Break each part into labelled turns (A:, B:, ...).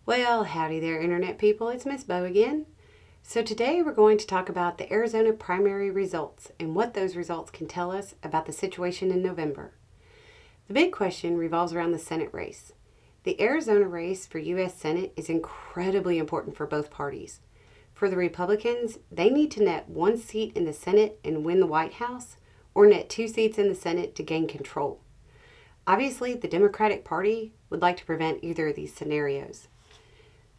A: Well, howdy there, Internet people. It's Miss Bo again. So today we're going to talk about the Arizona primary results and what those results can tell us about the situation in November. The big question revolves around the Senate race. The Arizona race for U.S. Senate is incredibly important for both parties. For the Republicans, they need to net one seat in the Senate and win the White House, or net 2 seats in the Senate to gain control. Obviously, the Democratic Party would like to prevent either of these scenarios.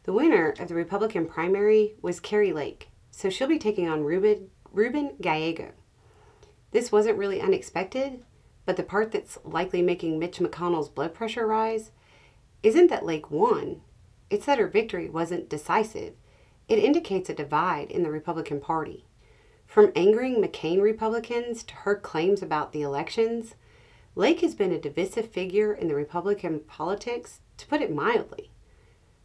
A: The winner of the Republican primary was Kari Lake, so she'll be taking on Ruben Gallego. This wasn't really unexpected, but the part that's likely making Mitch McConnell's blood pressure rise isn't that Lake won, it's that her victory wasn't decisive. It indicates a divide in the Republican Party. From angering McCain Republicans to her claims about the elections, Lake has been a divisive figure in the Republican politics, to put it mildly.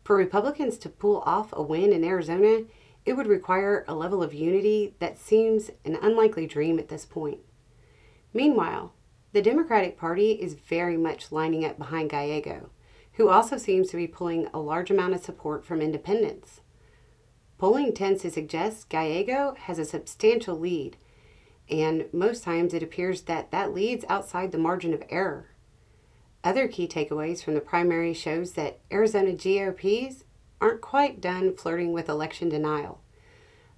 A: For Republicans to pull off a win in Arizona, it would require a level of unity that seems an unlikely dream at this point. Meanwhile, the Democratic Party is very much lining up behind Gallego, who also seems to be pulling a large amount of support from independents. Polling tends to suggest Gallego has a substantial lead, and most times it appears that that lead's outside the margin of error. Other key takeaways from the primary shows that Arizona GOPs aren't quite done flirting with election denial.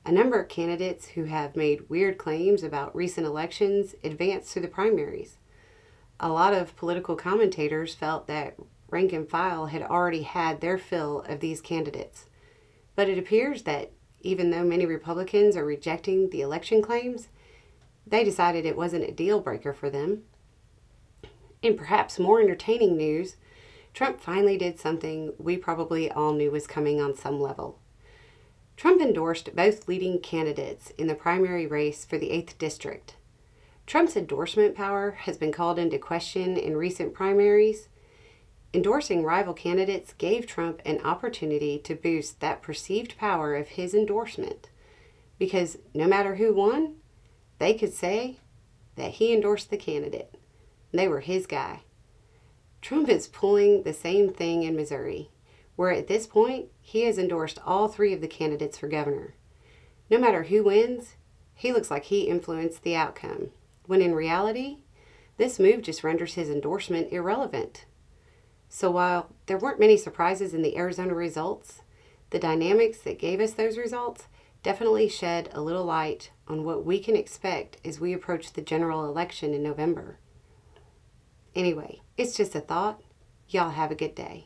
A: A number of candidates who have made weird claims about recent elections advanced through the primaries. A lot of political commentators felt that rank and file had already had their fill of these candidates. But it appears that even though many Republicans are rejecting the election claims, they decided it wasn't a deal breaker for them. In perhaps more entertaining news, Trump finally did something we probably all knew was coming on some level. Trump endorsed both leading candidates in the primary race for the 8th District. Trump's endorsement power has been called into question in recent primaries. Endorsing rival candidates gave Trump an opportunity to boost that perceived power of his endorsement, because no matter who won, they could say that he endorsed the candidate. They were his guy. Trump is pulling the same thing in Missouri, where at this point he has endorsed all 3 of the candidates for governor. No matter who wins, he looks like he influenced the outcome, when in reality, this move just renders his endorsement irrelevant. So while there weren't many surprises in the Arizona results, the dynamics that gave us those results definitely shed a little light on what we can expect as we approach the general election in November. Anyway, it's just a thought. Y'all have a good day.